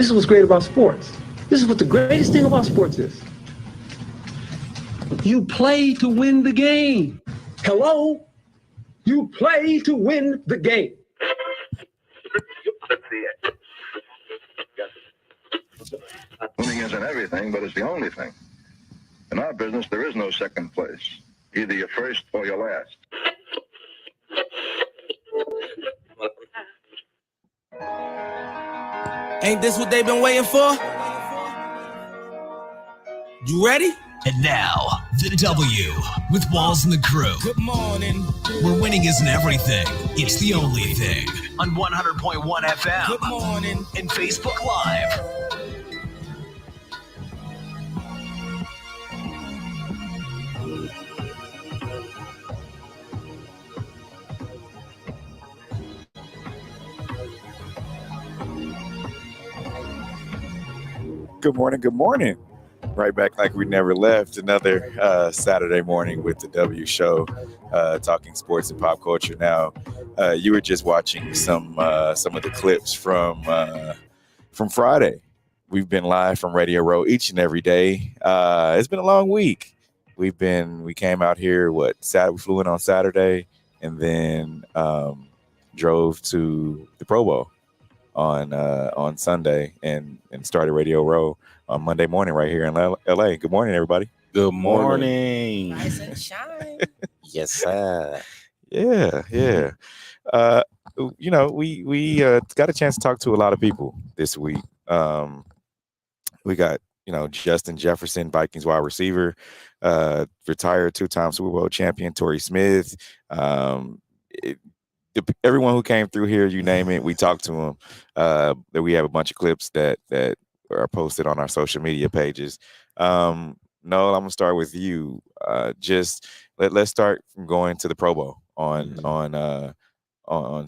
This is what's great about sports. This is what the greatest thing about sports is. You play to win the game. Hello? You play to win the game. Winning isn't everything, but it's the only thing. In our business, there is no second place. Either you're first or you're last. Ain't this what they've been waiting for? You ready? And now, the W with Walls and the crew. Good morning. Where winning isn't everything, it's the only thing. On 100.1 FM. Good morning. And Facebook Live. Good morning. Good morning. Right back like we never left. Another Saturday morning with the W Show, talking sports and pop culture. Now, you were just watching some of the clips from Friday. We've been live from Radio Row each and every day. It's been a long week. We came out here. We flew in on Saturday and then drove to the Pro Bowl on Sunday and started Radio Row on Monday morning right here in LA. Good morning, everybody. Good morning. Rise and shine. Yes, sir. Yeah. We got a chance to talk to a lot of people this week. We got, Justin Jefferson, Vikings wide receiver, retired two-time Super Bowl champion, Torrey Smith. Everyone who came through here, you name it, we talked to them. That we have a bunch of clips that are posted on our social media pages. Noel, I'm gonna start with you. Just let's start from going to the Pro Bowl on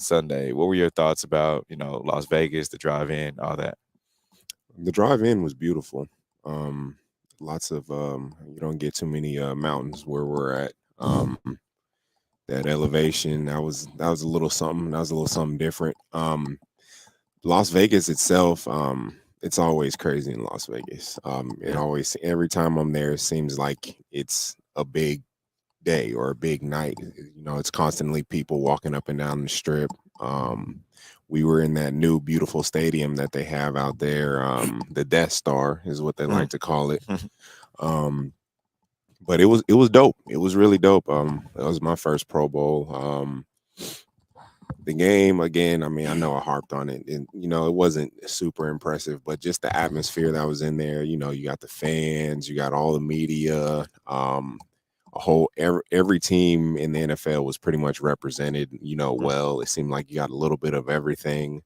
Sunday. What were your thoughts about Las Vegas, the drive-in, all that? The drive-in was beautiful. Lots of you don't get too many mountains where we're at. That elevation, that was a little something. That was a little something different. Las Vegas itself, it's always crazy in Las Vegas. It always, every time I'm there, it seems like it's a big day or a big night. It's constantly people walking up and down the strip. We were in that new beautiful stadium that they have out there. The Death Star is what they like to call it. But it was dope. It was really dope. That was my first Pro Bowl. The game, again, I know I harped on it, and it wasn't super impressive, but just the atmosphere that was in there. You got the fans, you got all the media. Every team in the NFL was pretty much represented. Well, it seemed like you got a little bit of everything.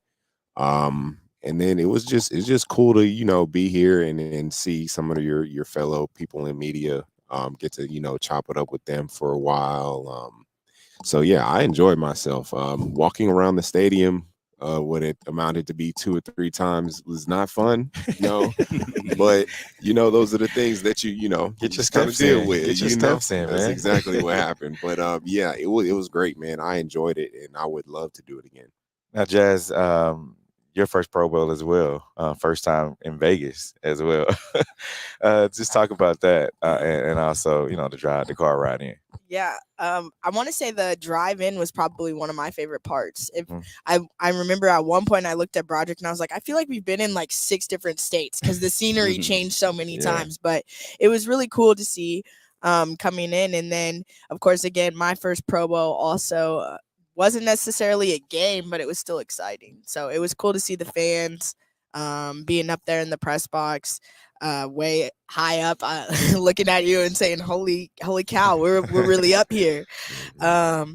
And then it's just cool to be here and see some of your fellow people in media. Get to chop it up with them for a while. So yeah, I enjoyed myself. Walking around the stadium, what it amounted to be 2 or 3 times was not fun. But those are the things that get your steps deal with. Get your steps in, man. That's exactly what happened. But yeah, it was great, man. I enjoyed it, and I would love to do it again. Now, Jazz, your first Pro Bowl as well, first time in Vegas as well. Just talk about that, and also, the car ride in. Yeah, I want to say the drive-in was probably one of my favorite parts. I remember at one point I looked at Broderick and I was like, I feel like we've been in like 6 different states because the scenery changed so many times. But it was really cool to see coming in. And then, of course, again, my first Pro Bowl also wasn't necessarily a game, but it was still exciting. So it was cool to see the fans being up there in the press box, way high up, looking at you and saying, "Holy cow, we're really up here." That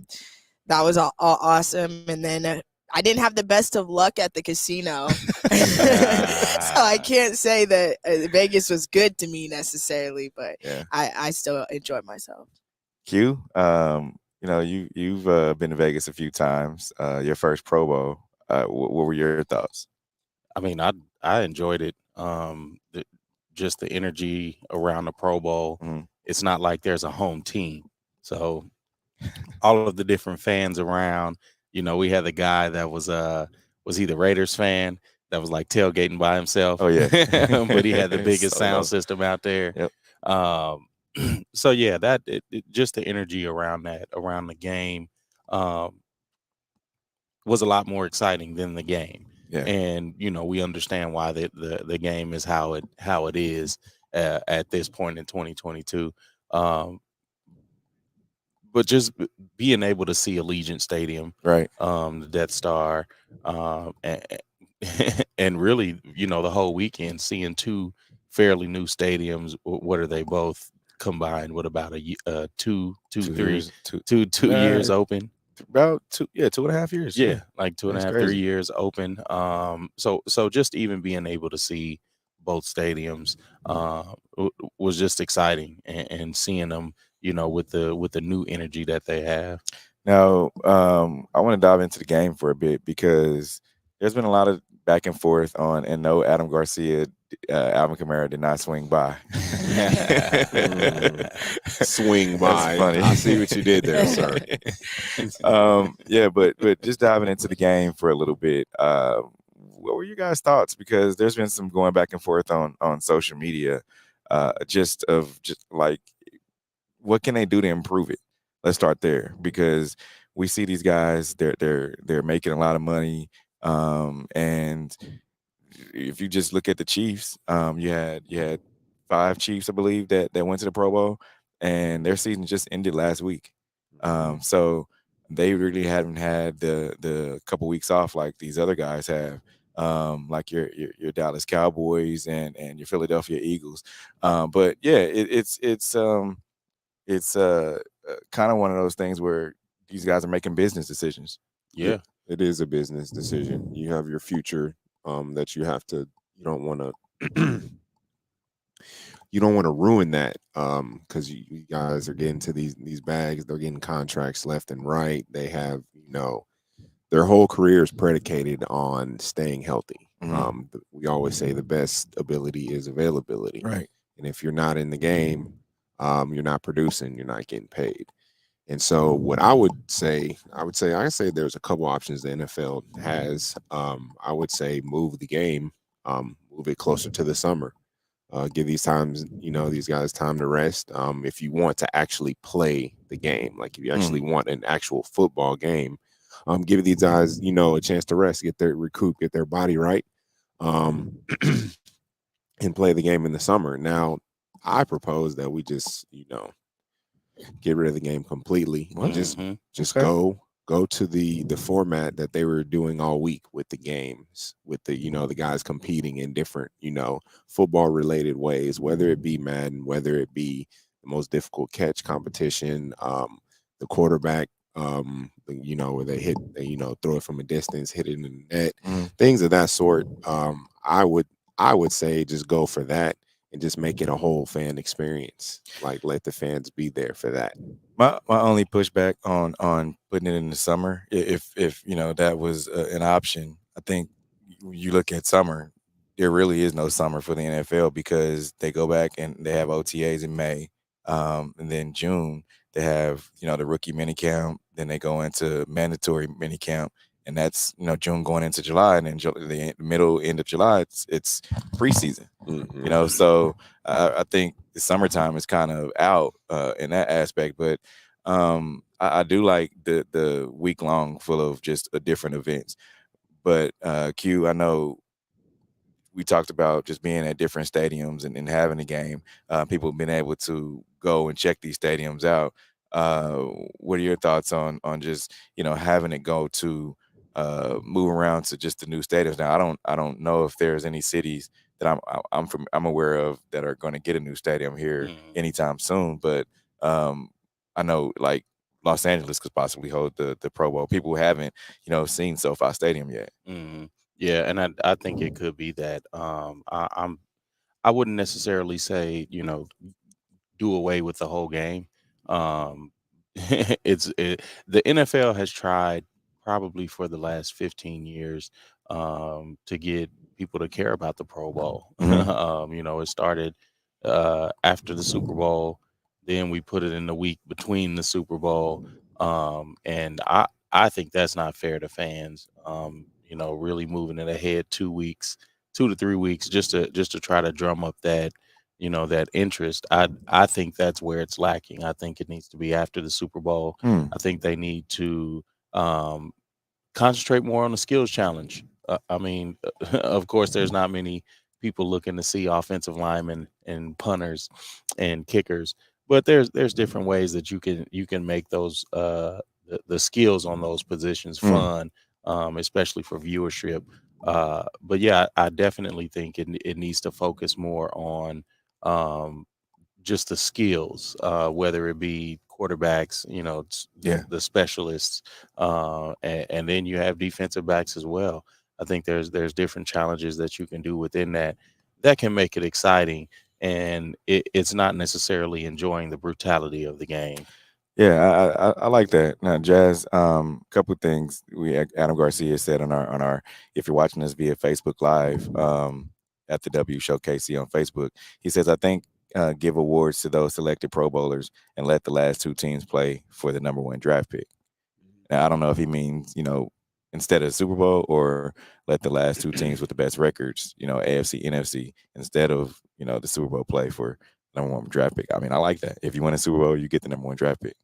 was awesome. And then I didn't have the best of luck at the casino, so I can't say that Vegas was good to me necessarily, but I still enjoyed myself. Q, you've been to Vegas a few times. Your first Pro Bowl. What were your thoughts? I enjoyed it. Just the energy around the Pro Bowl. It's not like there's a home team. So all of the different fans around, we had the guy that was he the Raiders fan? that was like tailgating by himself. Oh yeah, but he had the biggest Solo. sound system out there. Yep. So yeah, that just the energy around the game was a lot more exciting than the game. Yeah. And we understand why the game is how it is at this point in 2022. But just being able to see Allegiant Stadium, Right. the Death Star, and really, the whole weekend seeing two fairly new stadiums. What are they both combined? What about a 2 years open? About 2.5 years. Yeah, like 2.5, That's 3 crazy. years open. So just even being able to see both stadiums was just exciting, and seeing them, with the new energy that they have. Now, I want to dive into the game for a bit because there's been a lot of back and forth on, and no, Adam Garcia, Alvin Kamara did not swing by. Swing by. That's funny. I see what you did there, sir. Yeah, but just diving into the game for a little bit. What were you guys' thoughts? Because there's been some going back and forth on social media, just like, what can they do to improve it? Let's start there, because we see these guys, they're making a lot of money, and if you just look at the Chiefs, you had 5 Chiefs, I believe, that went to the Pro Bowl, and their season just ended last week. So they really haven't had the couple weeks off like these other guys have, like your Dallas Cowboys and your Philadelphia Eagles. But yeah, it's kind of one of those things where these guys are making business decisions. Yeah, it is a business decision. You have your future that you have to. You don't want to. You don't want to ruin that because you guys are getting to these bags. They're getting contracts left and right. They have their whole career is predicated on staying healthy. We always say the best ability is availability. Right. And if you're not in the game, you're not producing, you're not getting paid. And so what I say there's a couple options the NFL has. I would say move the game, move it closer to the summer. Give these guys time to rest. If you want to actually play the game, like if you actually want an actual football game, give these guys, a chance to rest, get their body right, and play the game in the summer. Now, I propose that we just, get rid of the game completely. Just okay. Go to the format that they were doing all week with the games, with the the guys competing in different, football related ways, whether it be Madden, whether it be the most difficult catch competition, the quarterback, where they hit, throw it from a distance, hit it in the net, things of that sort. I would say just go for that and just make it a whole fan experience. Like, let the fans be there for that. My only pushback on putting it in the summer, if that was an option, I think you look at summer, there really is no summer for the NFL, because they go back and they have OTAs in May, and then June they have the rookie minicamp, then they go into mandatory minicamp, and that's June going into July, and then the middle end of July it's preseason. So I think the summertime is kind of out in that aspect, but I do like the week long full of just different events. But Q, I know we talked about just being at different stadiums and having a game. People have been able to go and check these stadiums out. What are your thoughts on just having it go to move around to just the new stadiums? Now, I don't know if there's any cities that I'm aware of that are going to get a new stadium here anytime soon, but I know like Los Angeles could possibly hold the Pro Bowl. People haven't seen SoFi Stadium yet. Yeah, and I think it could be that. I wouldn't necessarily say do away with the whole game. The NFL has tried probably for the last 15 years to get people to care about the Pro Bowl. It started after the Super Bowl, then we put it in the week between the Super Bowl, and I think that's not fair to fans. really moving it ahead 2 weeks, 2 to 3 weeks, just to try to drum up that that interest. I think that's where it's lacking. I think it needs to be after the Super Bowl. Hmm. I think they need to concentrate more on the skills challenge. I mean, of course, there's not many people looking to see offensive linemen and punters and kickers, but there's different ways that you can make those the skills on those positions fun, especially for viewership. But yeah, I definitely think it needs to focus more on just the skills, whether it be quarterbacks, the specialists, and then you have defensive backs as well. I think there's different challenges that you can do within that can make it exciting, and it's not necessarily enjoying the brutality of the game. Yeah, I like that. Now, Jazz, couple things Adam Garcia said on our if you're watching us via Facebook Live, at the W Showcase on Facebook, he says, I think give awards to those selected Pro Bowlers and let the last two teams play for the number one draft pick. Now, I don't know if he means, instead of the Super Bowl, or let the last two teams with the best records, AFC, NFC, instead of, the Super Bowl play for number one draft pick. I mean, I like that. If you win a Super Bowl, you get the number one draft pick.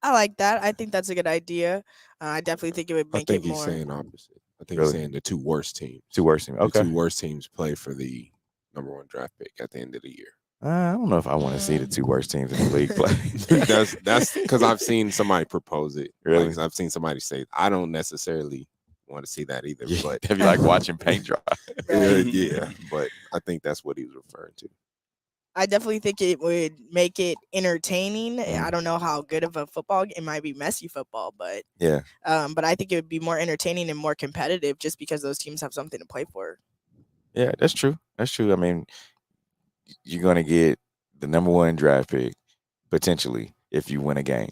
I like that. I think that's a good idea. I definitely think it would make it more. I think he's saying opposite. I think Really? he's saying the two worst teams. Two worst teams. Okay. The two worst teams play for the number one draft pick at the end of the year. I don't know if I want to see the two worst teams in the league play. That's because I've seen somebody propose it. Really? Like, I've seen somebody say, I don't necessarily want to see that either. Yeah, But if you like watching paint dry. yeah, but I think that's what he was referring to. I definitely think it would make it entertaining. I don't know how good of a football. It might be messy football, but Yeah. but I think it would be more entertaining and more competitive just because those teams have something to play for. Yeah, that's true. That's true. I mean, you're going to get the number one draft pick potentially if you win a game.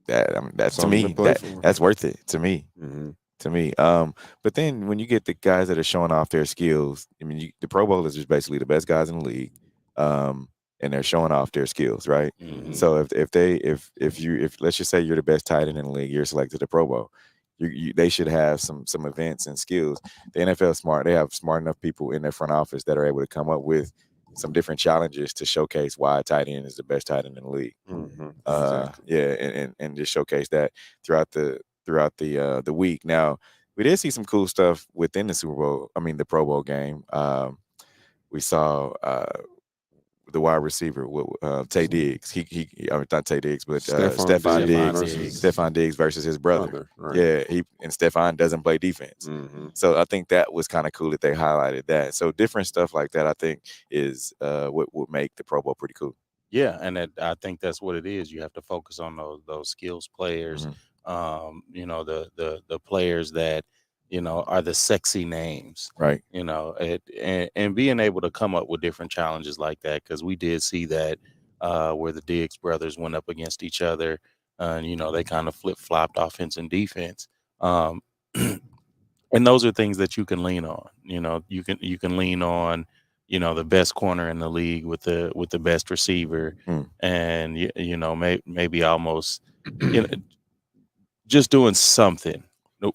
That's to Something me. to play for. That's worth it to me. Mm-hmm. To me. But then when you get the guys that are showing off their skills, I mean, the Pro Bowlers is basically the best guys in the league, and they're showing off their skills, right? Mhm. So if let's just say you're the best tight end in the league, you're selected to the Pro Bowl. They should have some events and skills. The NFL is smart. They have smart enough people in their front office that are able to come up with some different challenges to showcase why a tight end is the best tight end in the league. Mm-hmm. Yeah, and just showcase that throughout the week. Now, we did see some cool stuff within the Super Bowl. I mean, the Pro Bowl game. We saw the wide receiver, Tay Diggs. Not Tay Diggs, but Stephon Diggs. Stephon Diggs versus his brother. Right. Yeah, and Stephon doesn't play defense. Mm-hmm. So I think that was kind of cool that they highlighted that. So different stuff like that, I think, is what would make the Pro Bowl pretty cool. Yeah, and I think that's what it is. You have to focus on those skills players. The players that are the sexy names, Right. And being able to come up with different challenges like that, because we did see that where the Diggs brothers went up against each other, and they kind of flip-flopped offense and defense, and those are things that you can lean on. You can lean on the best corner in the league with the best receiver, and maybe almost just doing something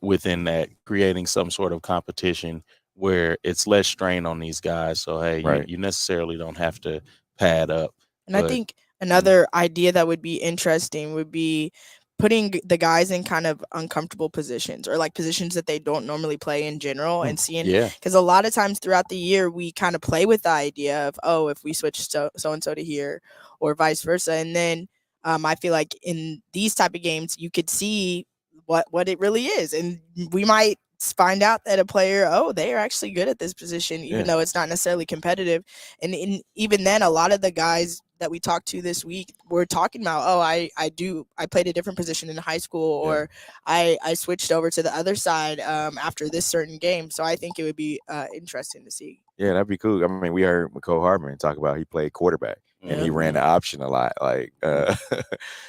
within that, creating some sort of competition where it's less strain on these guys. So, hey, Right. you necessarily don't have to pad up. And I think another idea that would be interesting would be putting the guys in kind of uncomfortable positions, or like positions that they don't normally play in general, and seeing, Yeah. because a lot of times throughout the year we kind of play with the idea of, oh, if we switch so and so to here, or vice versa, and then I feel like in these type of games you could see what it really is, and we might find out that a player, they are actually good at this position, even though it's not necessarily competitive. And even then, a lot of the guys that we talked to this week were talking about, I played a different position in high school, or I switched over to the other side after this certain game. So I think it would be interesting to see. Yeah, that'd be cool. I mean, we heard McCole Hardman talk about he played quarterback and he ran the option a lot. Like,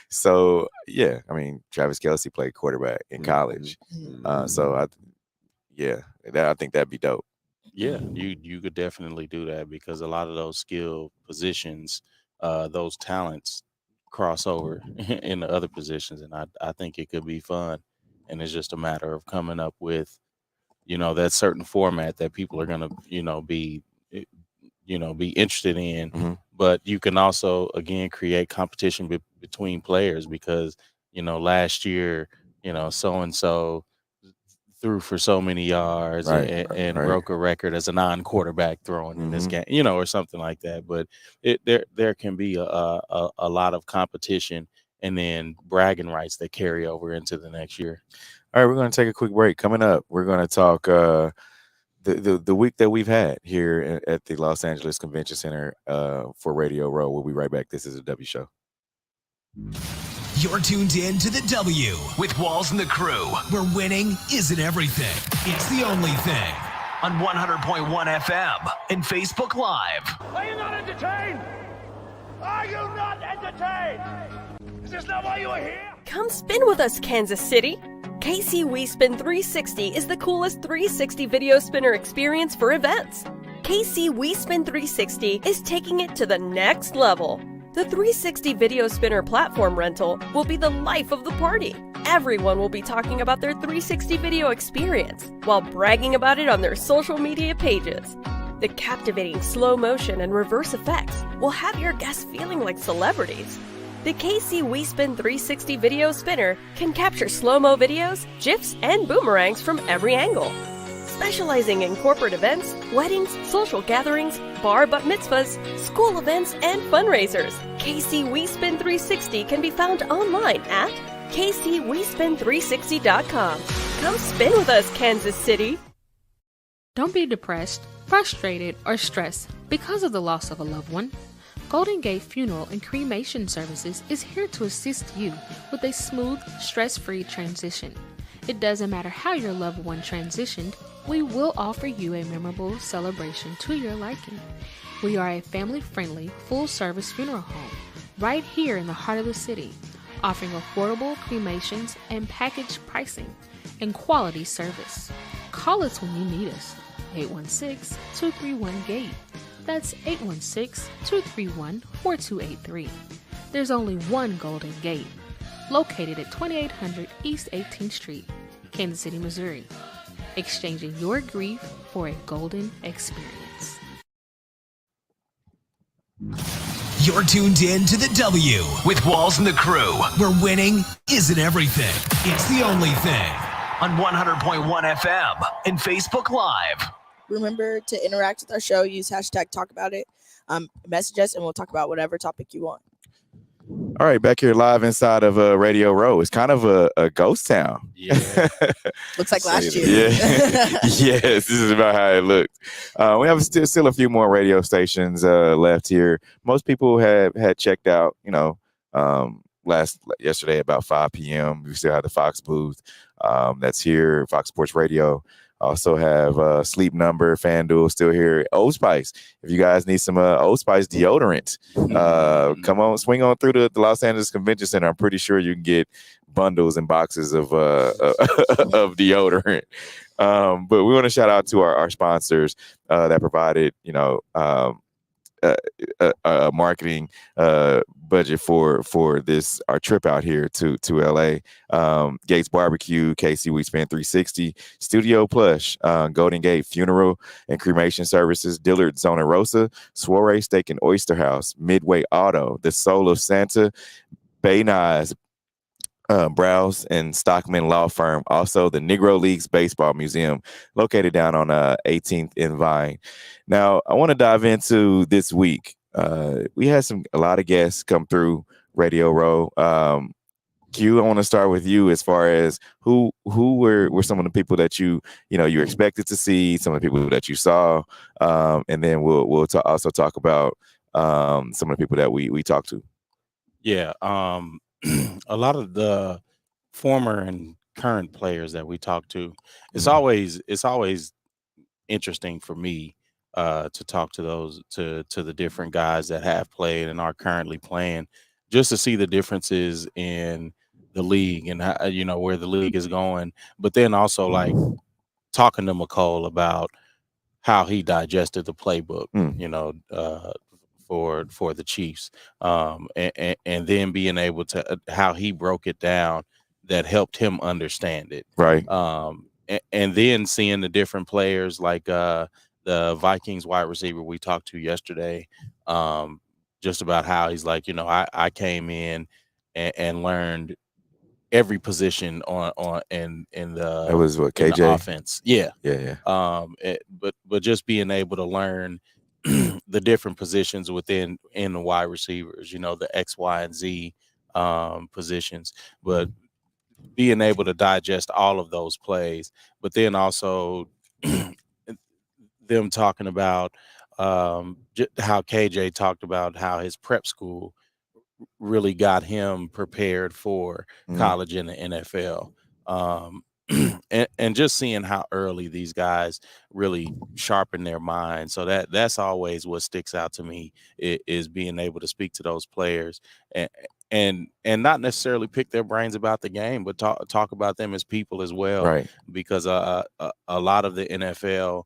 so yeah, I mean, Travis Kelce played quarterback in college. So I think that'd be dope. Yeah, you could definitely do that, because a lot of those skill positions, those talents cross over in the other positions, and I think it could be fun. and it's just a matter of coming up with, that certain format that people are gonna, be interested in. Mhm. But you can also again create competition between players because last year so and so threw for so many yards and broke a record as a non-quarterback throwing in this game, or something like that. But there can be a lot of competition and then bragging rights that carry over into the next year. All right, we're going to take a quick break. Coming up, we're going to talk the week that we've had here at the Los Angeles Convention Center for Radio Row. We'll be right back. This is the W Show. You're tuned in to the W with Walls and the Crew, where winning isn't everything. It's the only thing. On 100.1 FM and Facebook Live. Are you not entertained? Are you not entertained? Is this not why you are here? Come spin with us, Kansas City. KC WeSpin 360 is the coolest 360 video spinner experience for events. KC WeSpin 360 is taking it to the next level. The 360 video spinner platform rental will be the life of the party. Everyone will be talking about their 360 video experience while bragging about it on their social media pages. The captivating slow motion and reverse effects will have your guests feeling like celebrities. The KC WeSpin 360 video spinner can capture slow-mo videos, GIFs, and boomerangs from every angle. Specializing in corporate events, weddings, social gatherings, bar bat mitzvahs, school events, and fundraisers, KC WeSpin 360 can be found online at kcwespin360.com. Come spin with us, Kansas City! Don't be depressed, frustrated, or stressed because of the loss of a loved one. Golden Gate Funeral and Cremation Services is here to assist you with a smooth, stress-free transition. It doesn't matter how your loved one transitioned, we will offer you a memorable celebration to your liking. We are a family-friendly, full-service funeral home right here in the heart of the city, offering affordable cremations and package pricing and quality service. Call us when you need us. 816-231-GATE. That's 816-231-4283. There's only one Golden Gate, located at 2800 East 18th Street, Kansas City, Missouri. Exchanging your grief for a golden experience. You're tuned in to the W with Walls and the Crew, where winning isn't everything. It's the only thing. On 100.1 FM and Facebook Live. Remember to interact with our show. Use hashtag talk about it. Message us and we'll talk about whatever topic you want. All right, back here live inside of Radio Row. It's kind of a ghost town. Yeah. Looks like last year. Yeah. Yes, this is about how it looked. We have still a few more radio stations left here. Most people had checked out, yesterday about 5 p.m. We still have the Fox booth that's here, Fox Sports Radio. Also have Sleep Number, FanDuel still here. Old Spice. If you guys need some Old Spice deodorant, come on, swing on through the Los Angeles Convention Center. I'm pretty sure you can get bundles and boxes of deodorant. But we want to shout out to our sponsors that provided, a marketing budget for our trip out here to LA. Gates Barbecue, KC WeSpin 360, Studio Plush, Golden Gate Funeral and Cremation Services, Dillard Zona Rosa, Soiree Steak and Oyster House, Midway Auto, The Soul of Santa, Bay Nas, Browse and Stockman Law Firm, also the Negro Leagues Baseball Museum, located down on 18th and Vine. Now, I want to dive into this week. We had a lot of guests come through Radio Row. Q, I want to start with you as far as who were some of the people that you expected to see, some of the people that you saw, and then we'll also talk about some of the people that we talked to. Yeah. A lot of the former and current players that we talk to, it's always interesting for me to talk to those to the different guys that have played and are currently playing, just to see the differences in the league and how, where the league is going. But then also like talking to McCole about how he digested the playbook, for the Chiefs, and then being able to how he broke it down, that helped him understand it. Right. And then seeing the different players like the Vikings wide receiver we talked to yesterday, just about how he's like, I came in and learned every position on in the That was what, in the KJ? offense. Yeah. But just being able to learn the different positions in the wide receivers, the X, Y, and Z positions, but being able to digest all of those plays, but then also them talking about how KJ talked about how his prep school really got him prepared for college and the NFL. And just seeing how early these guys really sharpen their minds. So that's always what sticks out to me is being able to speak to those players and not necessarily pick their brains about the game, but talk about them as people as well. Right. Because a lot of the NFL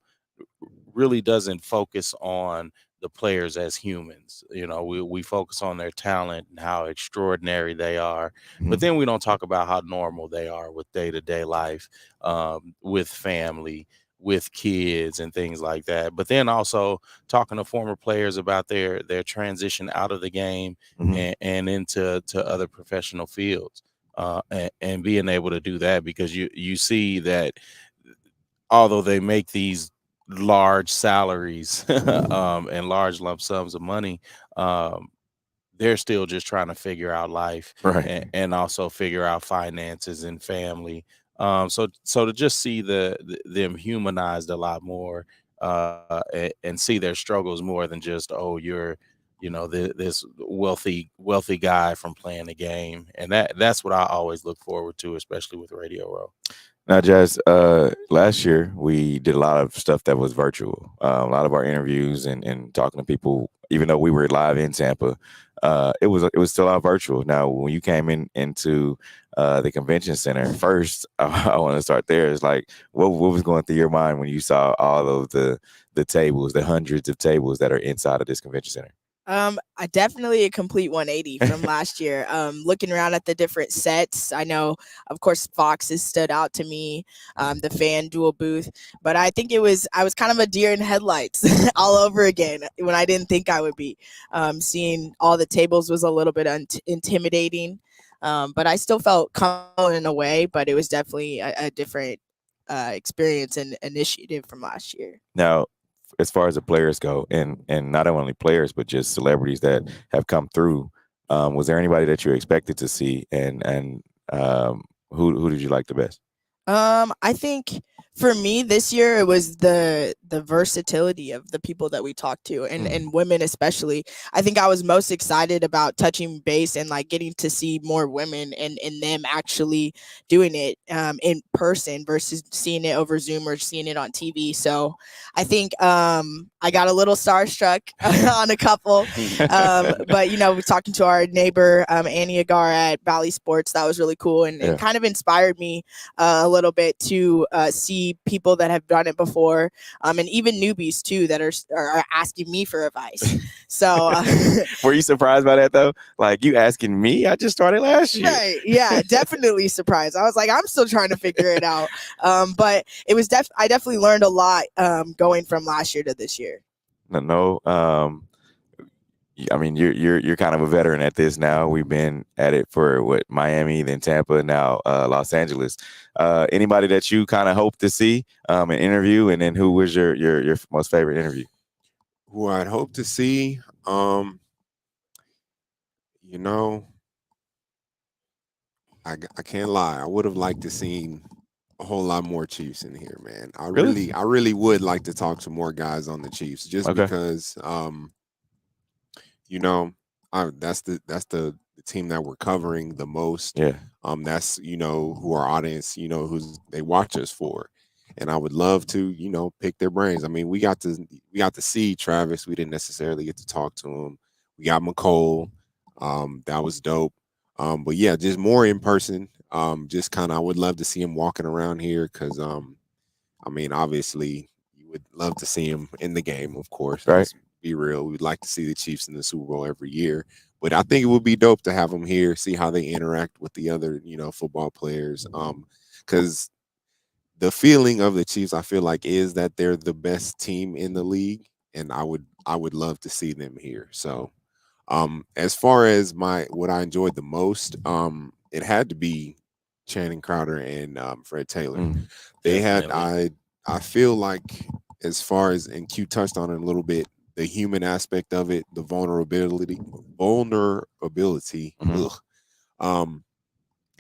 really doesn't focus on the players as humans. We focus on their talent and how extraordinary they are, but then we don't talk about how normal they are with day-to-day life, with family, with kids and things like that. But then also talking to former players about their transition out of the game and into other professional fields, and being able to do that, because you see that although they make these large salaries and large lump sums of money, they're still just trying to figure out life, right, and also figure out finances and family. So to just see them humanized a lot more, and see their struggles more than just, oh, you're this wealthy guy from playing the game, and that's what I always look forward to, especially with Radio Row. Now, Jazz, last year we did a lot of stuff that was virtual. A lot of our interviews and talking to people, even though we were live in Tampa, it was still all virtual. Now, when you came into the convention center, first, I want to start there. It's like, what was going through your mind when you saw all of the tables, the hundreds of tables that are inside of this convention center? I definitely a complete 180 from last year. Looking around at the different sets, I know, of course, Fox has stood out to me, the FanDuel booth, but I think I was kind of a deer in headlights all over again when I didn't think I would be. Seeing all the tables was a little bit intimidating, but I still felt comfortable in a way, but it was definitely a different experience and initiative from last year. Now, as far as the players go, and not only players, but just celebrities that have come through, was there anybody that you expected to see, and who did you like the best? I think for me this year it was the versatility of the people that we talked to, and women especially. I think I was most excited about touching base and like getting to see more women and them actually doing it in person versus seeing it over Zoom or seeing it on TV. So I think I got a little starstruck on a couple, but we're talking to our neighbor Annie Agar at Valley Sports. That was really cool and kind of inspired me a little bit to see people that have done it before, and even newbies too that are asking me for advice. So were you surprised by that though? Like, you asking me? I just started last year. Right. Yeah, definitely surprised. I was like, I'm still trying to figure it out. But it was I definitely learned a lot going from last year to this year. No. I mean, you're kind of a veteran at this now. We've been at it for Miami, then Tampa, now Los Angeles. Anybody that you kind of hope to see an interview, and then who was your most favorite interview? Who I'd hope to see, I can't lie. I would have liked to see a whole lot more Chiefs in here, man. I really would like to talk to more guys on the Chiefs, just because that's the team that we're covering the most. Yeah. That's who our audience, who's they watch us for. And I would love to, pick their brains. I mean, we got to see Travis. We didn't necessarily get to talk to him. We got McCole. That was dope. But yeah, just more in person. Just kind of, I would love to see him walking around here because, I mean, obviously, you would love to see him in the game, of course. Right. be real. We'd like to see the Chiefs in the Super Bowl every year. But I think it would be dope to have them here, see how they interact with the other, football players. Because the feeling of the Chiefs, I feel like, is that they're the best team in the league, and I would love to see them here. So, as far as what I enjoyed the most, it had to be Channing Crowder and Fred Taylor. They had I feel like, as far as, and Q touched on it a little bit, the human aspect of it, the vulnerability,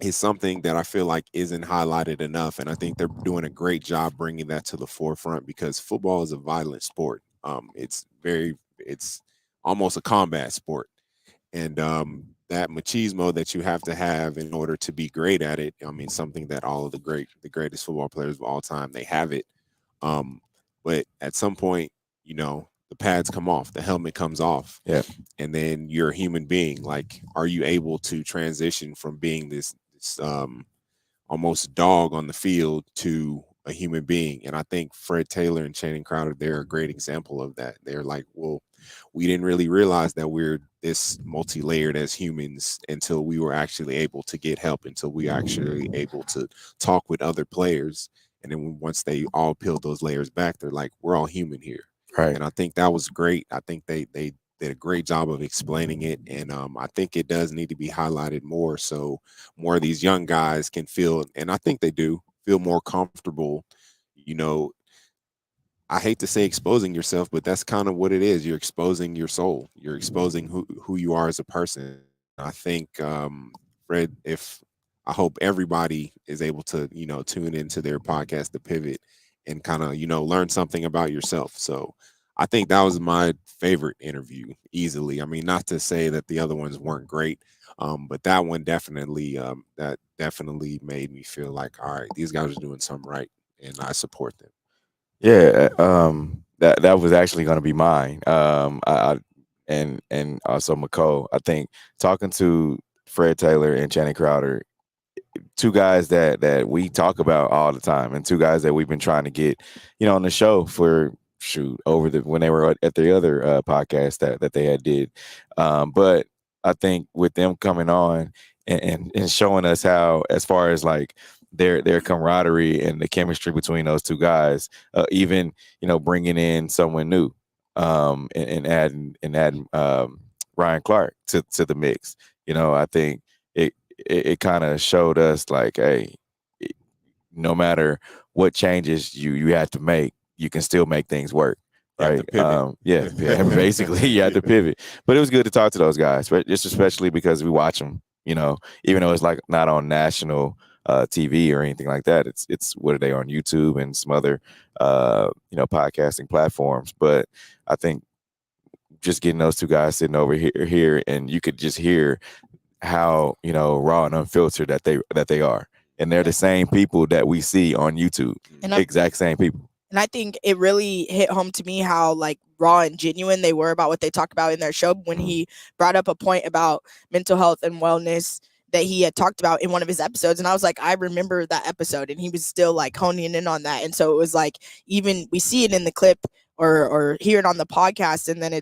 is something that I feel like isn't highlighted enough. And I think they're doing a great job bringing that to the forefront, because football is a violent sport. It's almost a combat sport. And that machismo that you have to have in order to be great at it, I mean, something that all of the greatest football players of all time, they have it. But at some point, the pads come off, the helmet comes off. Yeah. And then you're a human being. Like, are you able to transition from being this almost dog on the field to a human being? And I think Fred Taylor and Channing Crowder, they're a great example of that. They're like, well, we didn't really realize that we're this multi-layered as humans until we were actually able to get help, until we actually able to talk with other players. And then once they all peeled those layers back, they're like, we're all human here. Right. And I think that was great. I think they did a great job of explaining it. And I think it does need to be highlighted more, so more of these young guys can feel, and I think they do, feel more comfortable. I hate to say exposing yourself, but that's kind of what it is. You're exposing your soul. You're exposing who you are as a person. I think, Fred, I hope everybody is able to, tune into their podcast, The Pivot, and kind of, learn something about yourself. So I think that was my favorite interview easily. I mean, not to say that the other ones weren't great, but that one definitely made me feel like, all right, these guys are doing something right, and I support them. Yeah, that was actually going to be mine. And also McCole. I think talking to Fred Taylor and Channing Crowder, two guys that we talk about all the time, and two guys that we've been trying to get, on the show for when they were at the other podcast that they had did. But I think with them coming on and showing us how, as far as like their camaraderie and the chemistry between those two guys, even bringing in someone new, and adding Ryan Clark to the mix. I think it kind of showed us like, hey, no matter what changes you have to make, you can still make things work. Right. Basically you had to pivot. But it was good to talk to those guys, but just especially because we watch them, even though it's like not on national TV or anything like that. It's what are they on YouTube and some other podcasting platforms. But I think just getting those two guys sitting over here, and you could just hear how raw and unfiltered that they are, and they're the same people that we see on YouTube, exact same people. And I think it really hit home to me how like raw and genuine they were about what they talk about in their show, when he brought up a point about mental health and wellness that he had talked about in one of his episodes. And I was like, I remember that episode, and he was still like honing in on that. And so it was like, even we see it in the clip or hear it on the podcast, and then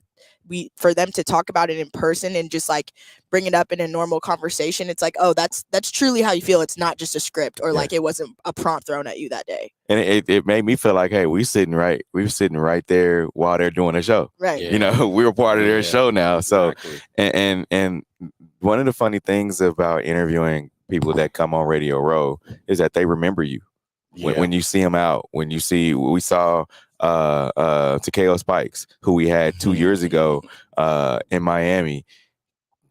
for them to talk about it in person and just like bring it up in a normal conversation, it's like, oh, that's truly how you feel. It's not just a script, or like it wasn't a prompt thrown at you that day. And it made me feel like, hey, we were sitting right there while they're doing the show. Right. We were part of their show now. So, exactly. And one of the funny things about interviewing people that come on Radio Row is that they remember you. When you see them out, we saw Takeo Spikes, who we had 2 years ago in Miami,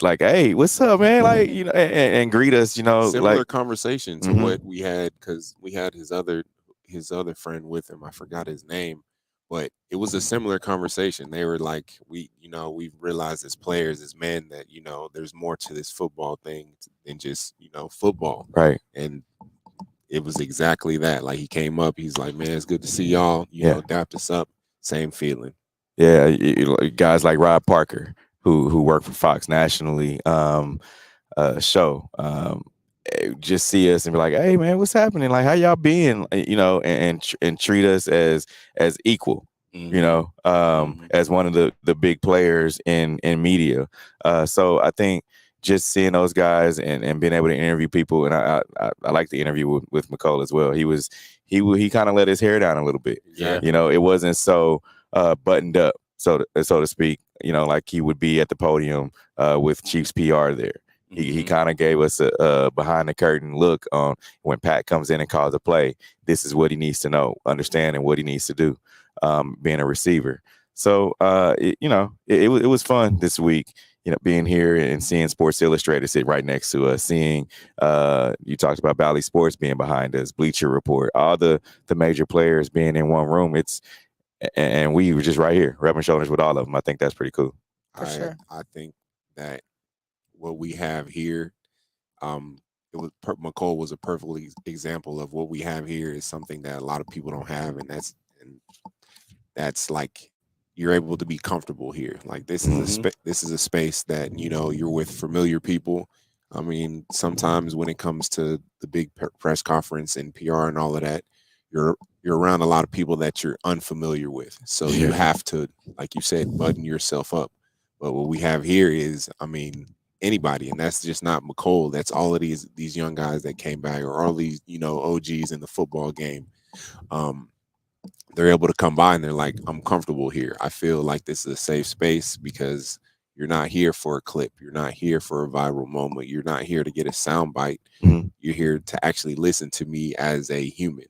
like, hey, what's up, man? Like, and greet us, similar like conversation to what we had, because we had his other friend with him. I forgot his name, but it was a similar conversation. They were like, we've realized as players, as men, that there's more to this football thing than just football, right? And it was exactly that. Like, he came up, he's like, man, it's good to see y'all. Dapped us up. Same feeling. Yeah, guys like Rob Parker, who work for Fox nationally, show, just see us and be like, hey, man, what's happening? Like, how y'all been? And treat us as equal. you know, as one of the big players in media. So I think just seeing those guys and being able to interview people, and I like the interview with McCall as well. He kind of let his hair down a little bit. Yeah. You know, it wasn't so buttoned up, so to speak, you know, like he would be at the podium with Chiefs PR there. He kind of gave us a behind the curtain look on when Pat comes in and calls a play. This is what he needs to know, understanding what he needs to do, being a receiver. So, it was fun this week, you know, being here and seeing Sports Illustrated sit right next to us, seeing you talked about Bally Sports being behind us, Bleacher Report, all the major players being in one room. And we were just right here, rubbing shoulders with all of them. I think that's pretty cool. For sure. I think that what we have here, McCall was a perfect example of what we have here is something that a lot of people don't have, and that's like you're able to be comfortable here. Like this is a space that, you know, you're with familiar people. I mean, sometimes when it comes to the big press conference and PR and all of that, you're around a lot of people that you're unfamiliar with. So you have to, like you said, button yourself up. But what we have here is, I mean, anybody, and that's just not McCall. That's all of these young guys that came back, or all these, you know, OGs in the football game. They're able to come by and they're like, I'm comfortable here. I feel like this is a safe space because you're not here for a clip. You're not here for a viral moment. You're not here to get a sound bite. You're here to actually listen to me as a human.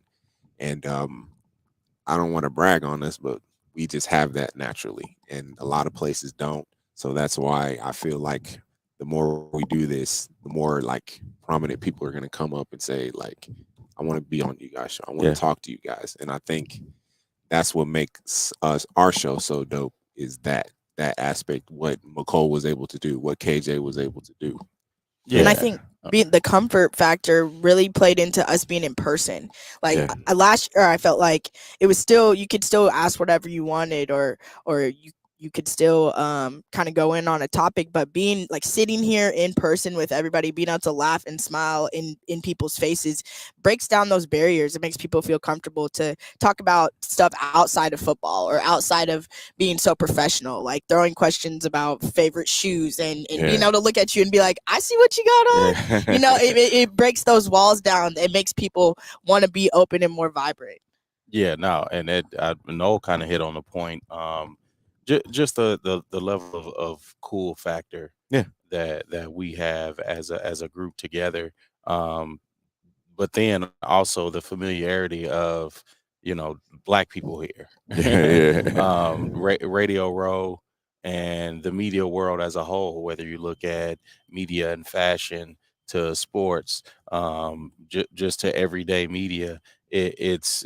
And I don't want to brag on this, but we just have that naturally. And a lot of places don't. So that's why I feel like the more we do this, the more like prominent people are going to come up and say, like, I want to be on you guys' show. I want to talk to you guys. And I think that's what makes our show so dope, is that aspect, what McCall was able to do, what KJ was able to do. Yeah. And I think the comfort factor really played into us being in person. Like last year, I felt like it was still, you could still ask whatever you wanted, or you could still kind of go in on a topic, but being like sitting here in person with everybody, being able to laugh and smile in people's faces breaks down those barriers. It makes people feel comfortable to talk about stuff outside of football or outside of being so professional, like throwing questions about favorite shoes and being able to look at you and be like, I see what you got on. You know, it breaks those walls down. It makes people want to be open and more vibrant. Yeah, no, and Noel kind of hit on the point. Just the level of cool factor that we have as a group together, but then also the familiarity of, you know, Black people here, Radio Row and the media world as a whole, whether you look at media and fashion to sports, just to everyday media, it's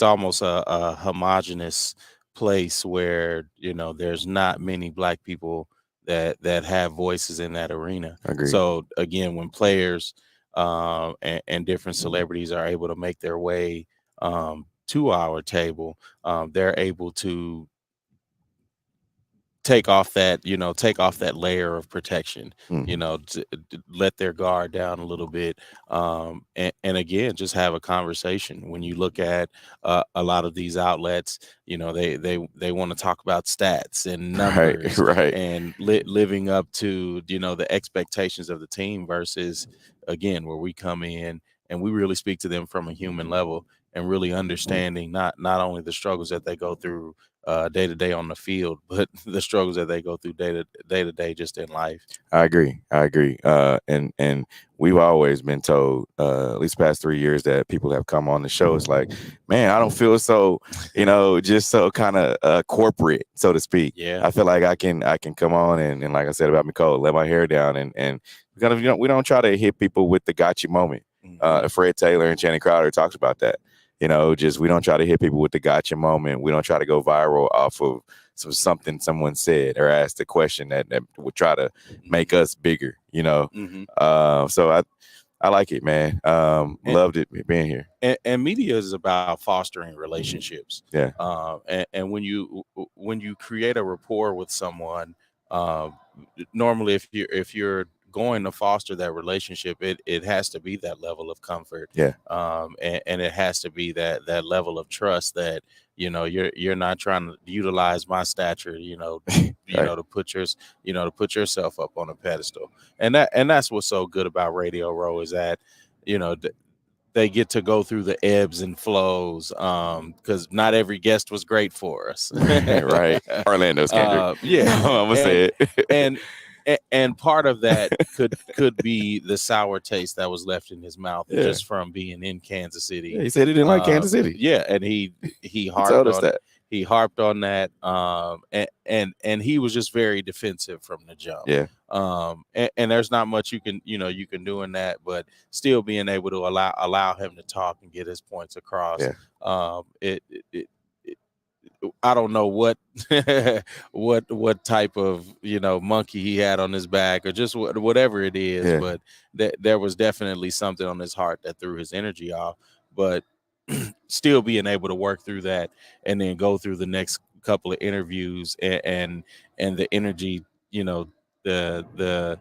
almost a homogenous place where, you know, there's not many Black people that have voices in that arena. Agreed. So again, when players and different celebrities are able to make their way to our table, they're able to take off that layer of protection, you know, to let their guard down a little bit, and again, just have a conversation. When you look at a lot of these outlets, you know, they want to talk about stats and numbers, and living up to, you know, the expectations of the team, versus again, where we come in and we really speak to them from a human level and really understanding not only the struggles that they go through day to day on the field, but the struggles that they go through day to day just in life. I agree. And we've always been told, at least past 3 years, that people have come on the show. It's like, man, I don't feel so, you know, just so kind of corporate, so to speak. Yeah. I feel like I can come on and like I said about McCall, let my hair down and we kind of, you know, we don't try to hit people with the gotcha moment. Fred Taylor and Channing Crowder talks about that. You know, just we don't try to hit people with the gotcha moment. We don't try to go viral off of something someone said or asked a question that would try to make us bigger, you know. So I like it, man. Loved it being here. And media is about fostering relationships. Yeah. And when you create a rapport with someone, normally if you're going to foster that relationship, it has to be that level of comfort. Yeah. And it has to be that level of trust that, you're not trying to utilize my stature, Right. to put yourself up on a pedestal. And that's what's so good about Radio Row is that, they get to go through the ebbs and flows, because not every guest was great for us. Right. Orlando's Kendrick. Yeah. I'm gonna say it. And part of that could be the sour taste that was left in his mouth just from being in Kansas City. Yeah, he said he didn't like Kansas City. Yeah, and he harped told us on that. He harped on that. And he was just very defensive from the jump. Yeah. And there's not much you can do in that, but still being able to allow him to talk and get his points across. Yeah. I don't know what what type of monkey he had on his back or just whatever it is, but there was definitely something on his heart that threw his energy off. But still being able to work through that and then go through the next couple of interviews and the energy, the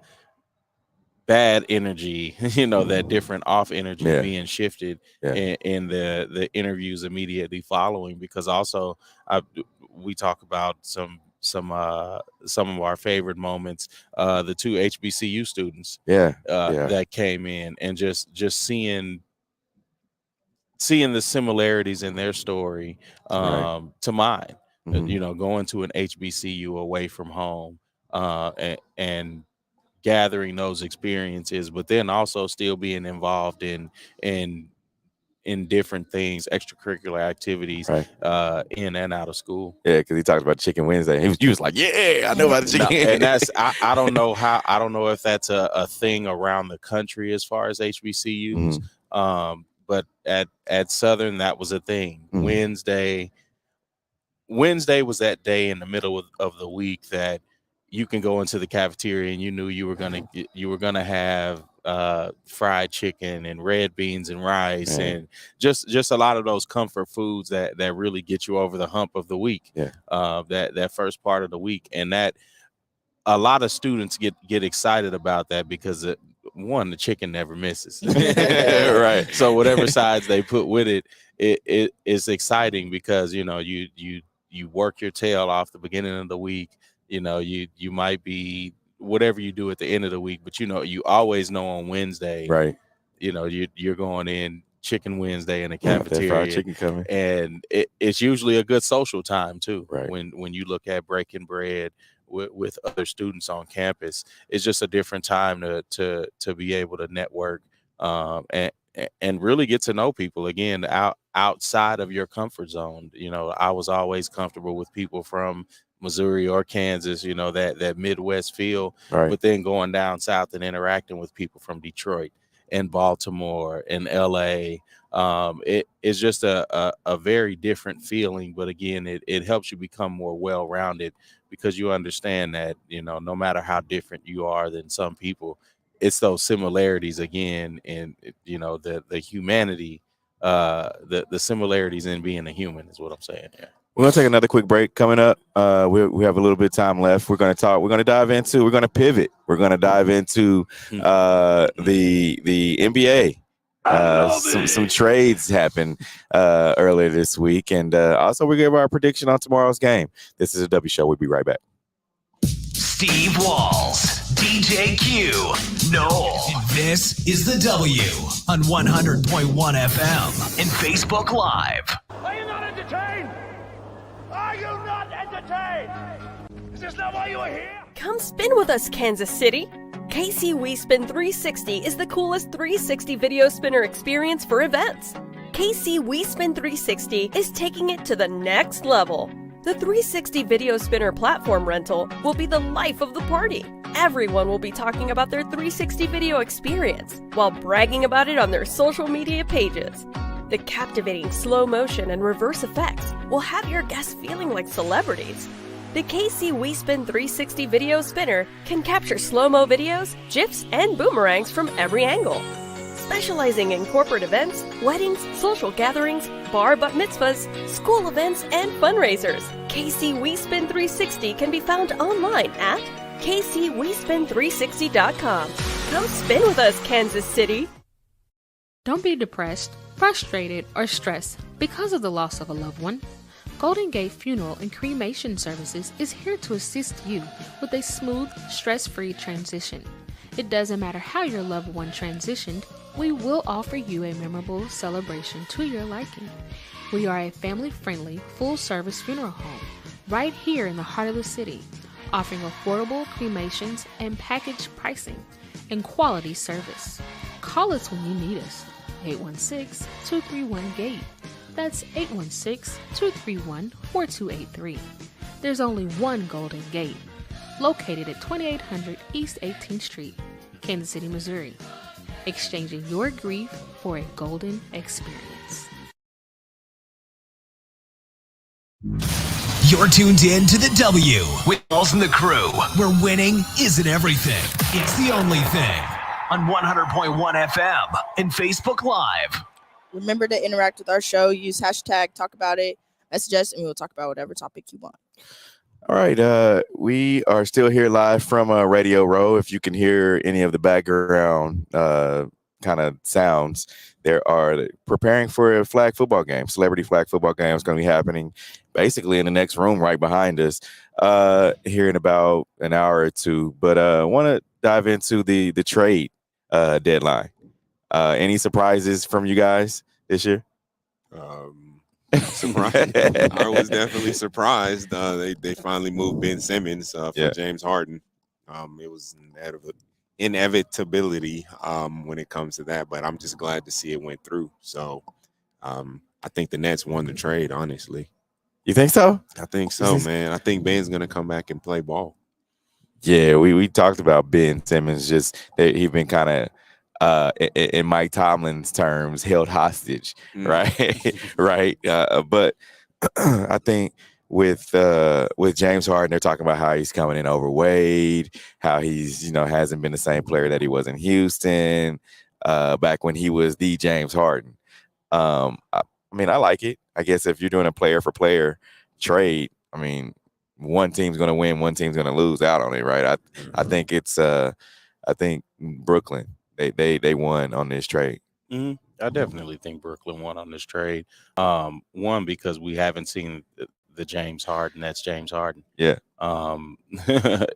bad energy, that different off energy being shifted in the interviews immediately following, because also we talk about some of our favorite moments, the two HBCU students that came in, and just seeing the similarities in their story to mine. Going to an HBCU away from home, and gathering those experiences, but then also still being involved in different things, extracurricular activities, in and out of school. Yeah, because he talked about Chicken Wednesday. He was like, "Yeah, I know about the chicken." And that's I don't know if that's a thing around the country as far as HBCUs. But at Southern, that was a thing. Wednesday was that day in the middle of the week that you can go into the cafeteria and you knew you were gonna have fried chicken and red beans and rice and just a lot of those comfort foods that really get you over the hump of the week. That first part of the week, and that a lot of students get excited about that because the chicken never misses. Right. So whatever sides they put with it is exciting because you work your tail off the beginning of the week. You might be whatever you do at the end of the week, but you always know on Wednesday, right? You're going in Chicken Wednesday in the cafeteria, fried chicken coming, and it's usually a good social time too. Right. When you look at breaking bread with other students on campus, it's just a different time to be able to network and really get to know people again outside of your comfort zone. I was always comfortable with people from Missouri or Kansas, that Midwest feel, but then going down south and interacting with people from Detroit and Baltimore and LA, it's just a very different feeling. But again, it helps you become more well-rounded because you understand that, no matter how different you are than some people, it's those similarities again, and the humanity, the similarities in being a human is what I'm saying. Yeah. We're going to take another quick break. Coming up, we have a little bit of time left. We're going to dive into, we're going to pivot. We're going to dive into the NBA. Some trades happened earlier this week. And also we gave our prediction on tomorrow's game. This is a W Show. We'll be right back. Steve Walls, DJ Q, Noel. This is the W on 100.1 FM and Facebook Live. Are you not entertained? Are you not entertained? Is this not why you are here? Come spin with us, Kansas City. KC WeSpin 360 is the coolest 360 video spinner experience for events. KC WeSpin 360 is taking it to the next level. The 360 video spinner platform rental will be the life of the party. Everyone will be talking about their 360 video experience while bragging about it on their social media pages. The captivating slow motion and reverse effects will have your guests feeling like celebrities. The KC WeSpin 360 video spinner can capture slow-mo videos, GIFs, and boomerangs from every angle. Specializing in corporate events, weddings, social gatherings, bar bat mitzvahs, school events, and fundraisers, KC WeSpin 360 can be found online at KCWeSpin360.com. Go spin with us, Kansas City. Don't be depressed, frustrated, or stressed because of the loss of a loved one. Golden Gate Funeral and Cremation Services is here to assist you with a smooth, stress-free transition. It doesn't matter how your loved one transitioned, we will offer you a memorable celebration to your liking. We are a family-friendly, full-service funeral home right here in the heart of the city, offering affordable cremations and package pricing and quality service. Call us when you need us. 816-231-GATE. That's 816-231-4283. There's only one Golden Gate, located at 2800 East 18th Street, Kansas City, Missouri. Exchanging your grief for a golden experience. You're tuned in to the W with Walls and the Crew, where winning isn't everything. It's the only thing. On 100.1 FM and Facebook Live. Remember to interact with our show. Use hashtag talk about it. Message us, and we will talk about whatever topic you want. All right. We are still here live from Radio Row. If you can hear any of the background kind of sounds, there are preparing for a flag football game. Celebrity flag football game is going to be happening basically in the next room right behind us here in about an hour or two. But I want to dive into the trade deadline. Any surprises from you guys this year? Surprised. I was definitely surprised. They finally moved Ben Simmons for James Harden. It was inevitability when it comes to that, but I'm just glad to see it went through. So I think the Nets won the trade, honestly. You think so? I think so, man. I think Ben's going to come back and play ball. Yeah, we talked about Ben Simmons. Just he's been kind of in Mike Tomlin's terms, held hostage, right? Right. But I think with James Harden, they're talking about how he's coming in overweight, how he's hasn't been the same player that he was in Houston back when he was the James Harden. I mean, I like it. I guess if you're doing a player for player trade, I mean, one team's going to win, one team's going to lose out on it, right? I think it's I think Brooklyn. They won on this trade. Mm-hmm. I definitely think Brooklyn won on this trade. One, because we haven't seen the James Harden. That's James Harden. Yeah.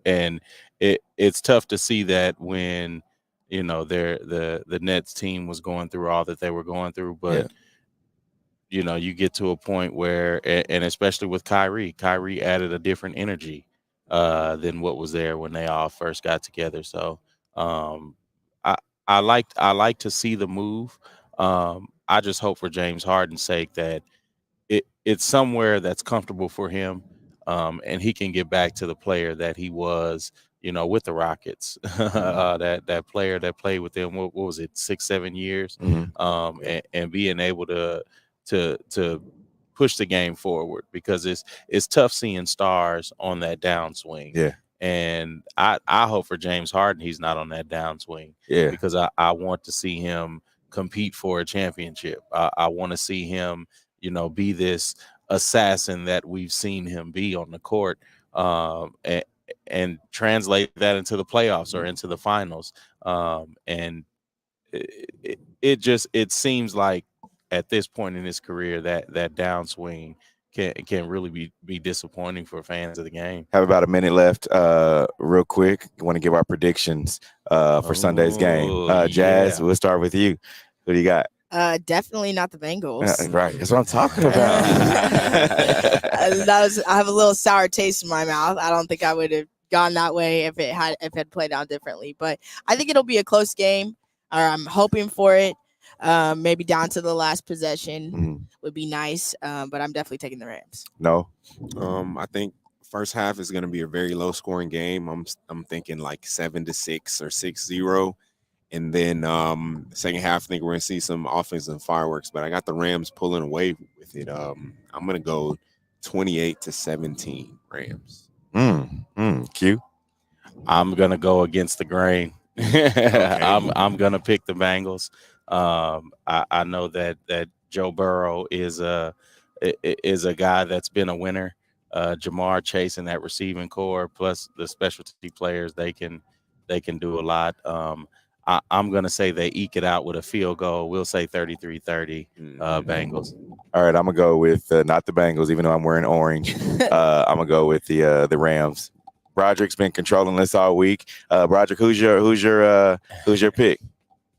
And it's tough to see that when the Nets team was going through all that they were going through, but you get to a point where, and especially with Kyrie added a different energy than what was there when they all first got together. So I like to see the move. I just hope for James Harden's sake that it's somewhere that's comfortable for him, and he can get back to the player that he was, with the Rockets. that player that played with them, what was it, 6-7 years, and being able to push the game forward, because it's tough seeing stars on that downswing. Yeah. And I hope for James Harden he's not on that downswing. Yeah. Because I want to see him compete for a championship. I want to see him, be this assassin that we've seen him be on the court, and translate that into the playoffs or into the finals. And it seems like at this point in his career that downswing can really be disappointing for fans of the game. Have about a minute left. Real quick, I want to give our predictions for Sunday's game. Jazz, we'll start with you. Who do you got? Definitely not the Bengals. Right, that's what I'm talking about. I have a little sour taste in my mouth. I don't think I would have gone that way if it had played out differently. But I think it'll be a close game, or I'm hoping for it. Maybe down to the last possession would be nice, but I'm definitely taking the Rams. No, I think first half is going to be a very low scoring game. I'm thinking like 7-6 or 6-0, and then second half I think we're going to see some offensive fireworks. But I got the Rams pulling away with it. I'm going to go 28-17 Rams. Q. I'm going to go against the grain. Okay. I'm going to pick the Bengals. I know that Joe Burrow is a guy that's been a winner. Jamar Chase and that receiving core, plus the specialty players, they can do a lot. I'm going to say they eke it out with a field goal. We'll say 33-30 Bengals. All right, I'm going to go with not the Bengals, even though I'm wearing orange. I'm going to go with the Rams. Broderick's been controlling this all week. Broderick, who's your pick?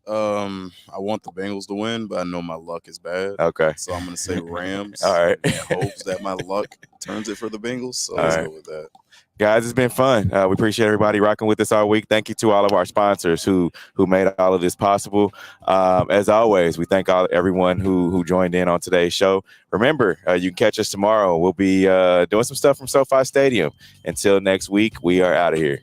I want the Bengals to win, but I know my luck is bad. Okay. So I'm going to say Rams. All right. In hopes that my luck turns it for the Bengals. So let's go with that. Guys, it's been fun. We appreciate everybody rocking with us all week. Thank you to all of our sponsors who made all of this possible. As always, we thank everyone who joined in on today's show. Remember, you can catch us tomorrow. We'll be doing some stuff from SoFi Stadium. Until next week, we are out of here.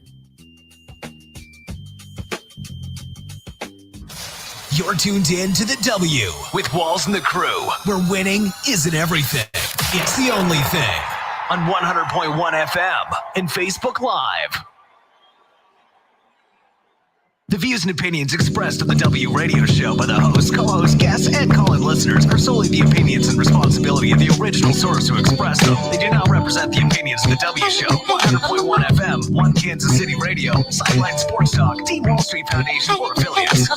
You're tuned in to the W with Walls and the Crew, where winning isn't everything. It's the only thing. On 100.1 FM and Facebook Live. The views and opinions expressed on the W Radio Show by the host, co-host, guests, and call-in listeners are solely the opinions and responsibility of the original source who expressed them. They do not represent the opinions of the W Show, 100.1 FM, One Kansas City Radio, Sideline Sports Talk, Team Wall Street Foundation, or affiliates.